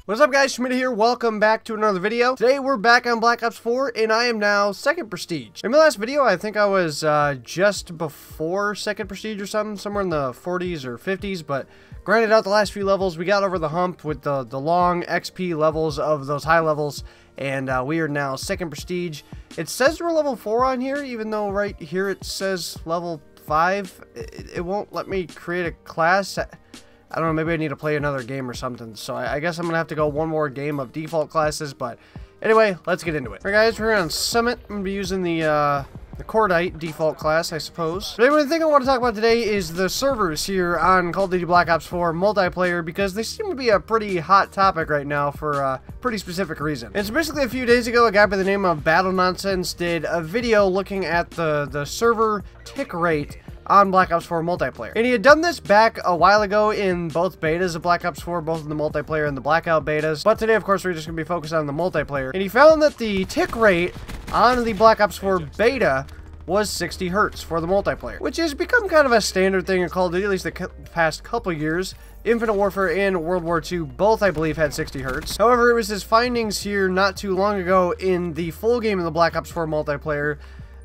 What's up guys, Schmidt here, welcome back to another video. Today we're back on Black Ops 4 and I am now 2nd Prestige. In my last video I think I was just before 2nd Prestige or something, somewhere in the 40s or 50s, but grinded out the last few levels. We got over the hump with the long XP levels of those high levels, and we are now 2nd Prestige. It says we're level 4 on here, even though right here it says level 5. It won't let me create a class. I don't know, maybe I need to play another game or something. So I guess I'm going to have to go one more game of default classes. But anyway, let's get into it. Alright guys, we're here on Summit. I'm going to be using the Cordite default class, I suppose. But anyway, the thing I want to talk about today is the servers here on Call of Duty Black Ops 4 multiplayer, because they seem to be a pretty hot topic right now for a pretty specific reason. And so basically a few days ago, a guy by the name of Battle Nonsense did a video looking at the server tick rate on Black Ops 4 multiplayer. And he had done this back a while ago in both betas of Black Ops 4, both in the multiplayer and the Blackout betas. But today, of course, we're just going to be focused on the multiplayer. And he found that the tick rate on the Black Ops 4 beta was 60 Hertz for the multiplayer, which has become kind of a standard thing in Call of Duty, at least the past couple years. Infinite Warfare and World War II both, I believe, had 60 Hertz. However, it was his findings here not too long ago in the full game of the Black Ops 4 multiplayer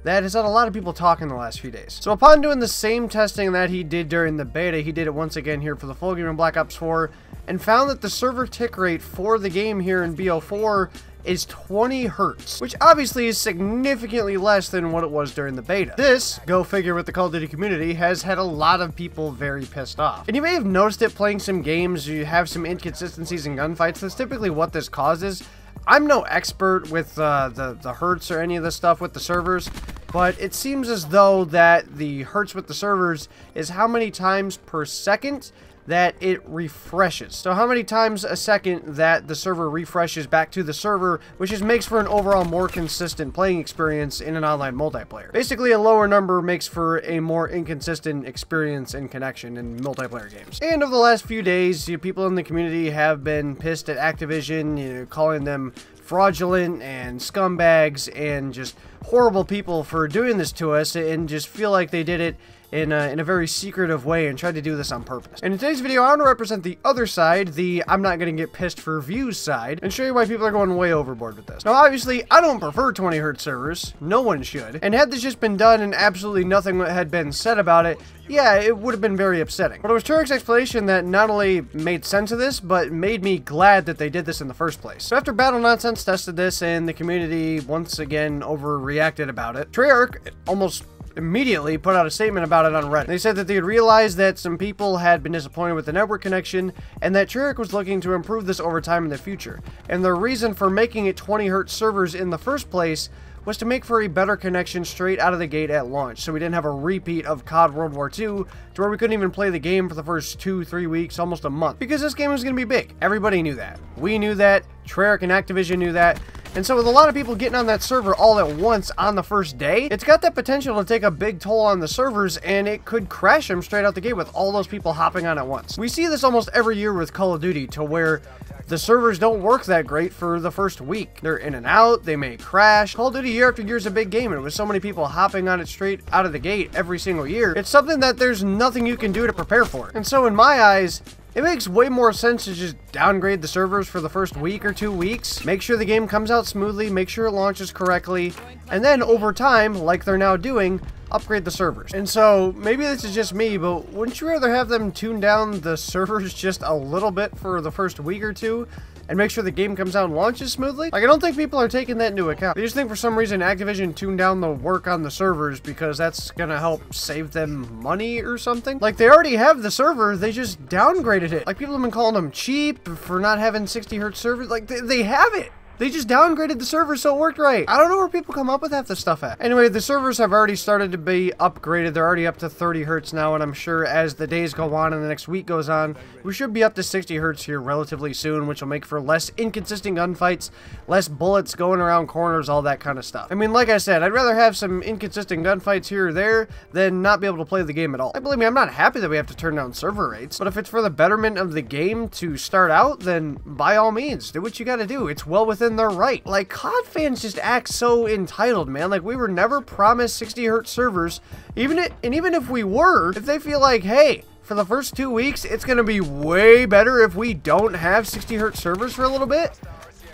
that has had a lot of people talk in the last few days. So upon doing the same testing that he did during the beta, he did it once again here for the full game in Black Ops 4, and found that the server tick rate for the game here in BO4 is 20 Hertz, which obviously is significantly less than what it was during the beta. This, go figure with the Call of Duty community, has had a lot of people very pissed off. And you may have noticed it playing some games, you have some inconsistencies in gunfights. That's typically what this causes. I'm no expert with the Hertz or any of this stuff with the servers, but it seems as though that the Hertz with the servers is how many times per second that it refreshes. So how many times a second that the server refreshes back to the server, which just makes for an overall more consistent playing experience in an online multiplayer. Basically, a lower number makes for a more inconsistent experience and connection in multiplayer games. And over the last few days, people in the community have been pissed at Activision, calling them fraudulent and scumbags and just horrible people for doing this to us, and just feel like they did it in a very secretive way and tried to do this on purpose. And in today's video, I want to represent the other side, the I'm not going to get pissed for views side, and show you why people are going way overboard with this. Now, obviously, I don't prefer 20 Hertz servers. No one should. And had this just been done and absolutely nothing had been said about it, yeah, it would have been very upsetting. But it was Turek's explanation that not only made sense of this, but made me glad that they did this in the first place. So after Battle Nonsense tested this and the community once again overreacted about it, Treyarch almost immediately put out a statement about it on Reddit. They said that they had realized that some people had been disappointed with the network connection, and that Treyarch was looking to improve this over time in the future. And the reason for making it 20 Hertz servers in the first place was to make for a better connection straight out of the gate at launch, so we didn't have a repeat of COD World War II, to where we couldn't even play the game for the first 2-3 weeks, almost a month, because this game was going to be big. Everybody knew that. We knew that. Treyarch and Activision knew that. And so with a lot of people getting on that server all at once on the first day, it's got that potential to take a big toll on the servers, and it could crash them straight out the gate with all those people hopping on at once. We see this almost every year with Call of Duty, to where the servers don't work that great for the first week. They're in and out, they may crash. Call of Duty year after year is a big game, and with so many people hopping on it straight out of the gate every single year, it's something that there's nothing you can do to prepare for. And so in my eyes, it makes way more sense to just downgrade the servers for the first week or 2 weeks, make sure the game comes out smoothly, make sure it launches correctly, and then over time, like they're now doing, upgrade the servers. And so maybe this is just me, but wouldn't you rather have them tune down the servers just a little bit for the first week or two and make sure the game comes out and launches smoothly? Like, I don't think people are taking that into account. They just think for some reason Activision tuned down the work on the servers because that's gonna help save them money or something. Like, they already have the server, they just downgraded it. Like, people have been calling them cheap for not having 60 Hertz servers. Like, they have it. They just downgraded the server so it worked right. I don't know where people come up with half the stuff at. Anyway, the servers have already started to be upgraded. They're already up to 30 Hertz now, and I'm sure as the days go on and the next week goes on, we should be up to 60 Hertz here relatively soon, which will make for less inconsistent gunfights, less bullets going around corners, all that kind of stuff. I mean, like I said, I'd rather have some inconsistent gunfights here or there than not be able to play the game at all. Believe me, I'm not happy that we have to turn down server rates, but if it's for the betterment of the game to start out, then by all means, do what you gotta do. It's well within their right. Like, COD fans just act so entitled, man. Like, we were never promised 60 Hertz servers. Even if we were, if they feel like, hey, for the first 2 weeks, it's going to be way better if we don't have 60 hertz servers for a little bit,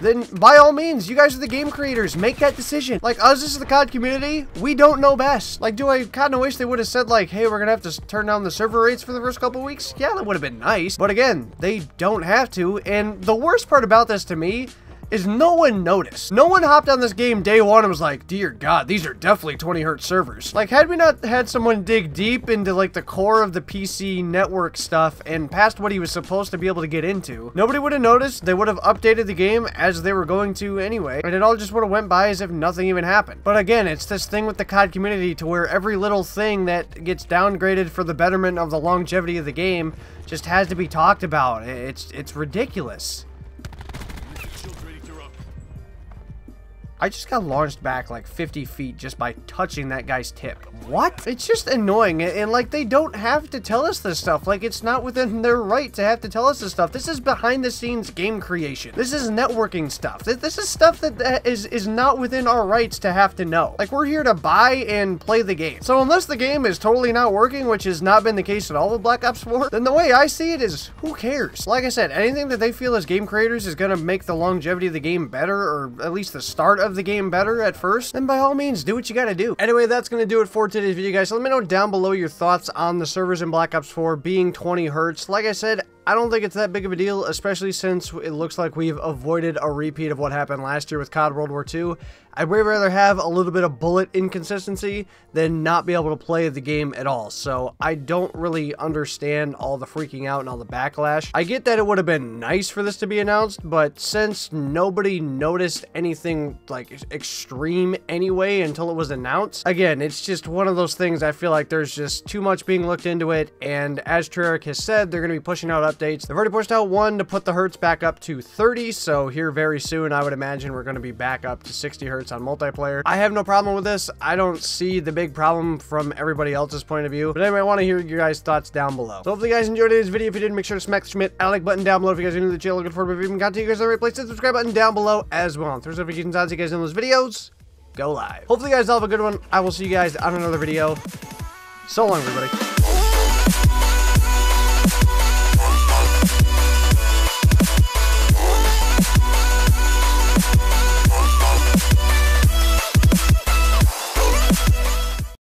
then by all means, you guys are the game creators. Make that decision. Like, us as the COD community, we don't know best. Like, do I kind of wish they would have said, like, hey, we're going to have to turn down the server rates for the first couple weeks? Yeah, that would have been nice. But again, they don't have to. And the worst part about this to me is no one noticed. No one hopped on this game day one and was like, dear God, these are definitely 20 hertz servers. Like, had we not had someone dig deep into like the core of the PC network stuff and past what he was supposed to be able to get into, nobody would have noticed. They would have updated the game as they were going to anyway, and it all just would have went by as if nothing even happened. But again, it's this thing with the COD community to where every little thing that gets downgraded for the betterment of the longevity of the game just has to be talked about. It's ridiculous. I just got launched back like 50 feet just by touching that guy's tip. What? It's just annoying, and like, they don't have to tell us this stuff. Like, it's not within their right to have to tell us this stuff. This is behind the scenes game creation. This is networking stuff. This is stuff that is not within our rights to have to know. Like, we're here to buy and play the game. So unless the game is totally not working, which has not been the case at all with Black Ops 4, then the way I see it is, who cares? Like I said, anything that they feel as game creators is gonna make the longevity of the game better, or at least the start of the game better at first, then by all means, do what you gotta do. Anyway, that's gonna do it for today's video, guys. So let me know down below your thoughts on the servers in Black Ops 4 being 20 hertz. Like I said, I don't think it's that big of a deal, especially since it looks like we've avoided a repeat of what happened last year with COD World War II. I'd way rather have a little bit of bullet inconsistency than not be able to play the game at all. So I don't really understand all the freaking out and all the backlash. I get that it would have been nice for this to be announced, but since nobody noticed anything like extreme anyway until it was announced, again, it's just one of those things. I feel like there's just too much being looked into it, and as Treyarch has said, they're going to be pushing out updates. They've already pushed out one to put the hertz back up to 30, so here very soon I would imagine we're going to be back up to 60 hertz on multiplayer. I have no problem with this. I don't see the big problem from everybody else's point of view, but anyway, I want to hear your guys' thoughts down below. So hopefully you guys enjoyed today's video. If you did, make sure to smack the Schmidt like button down below. If you guys are new to the channel looking forward to even content, you guys are the right place. The subscribe button down below as well. If there's notifications on so you guys know those videos go live. Hopefully you guys all have a good one. I will see you guys on another video. So long, everybody.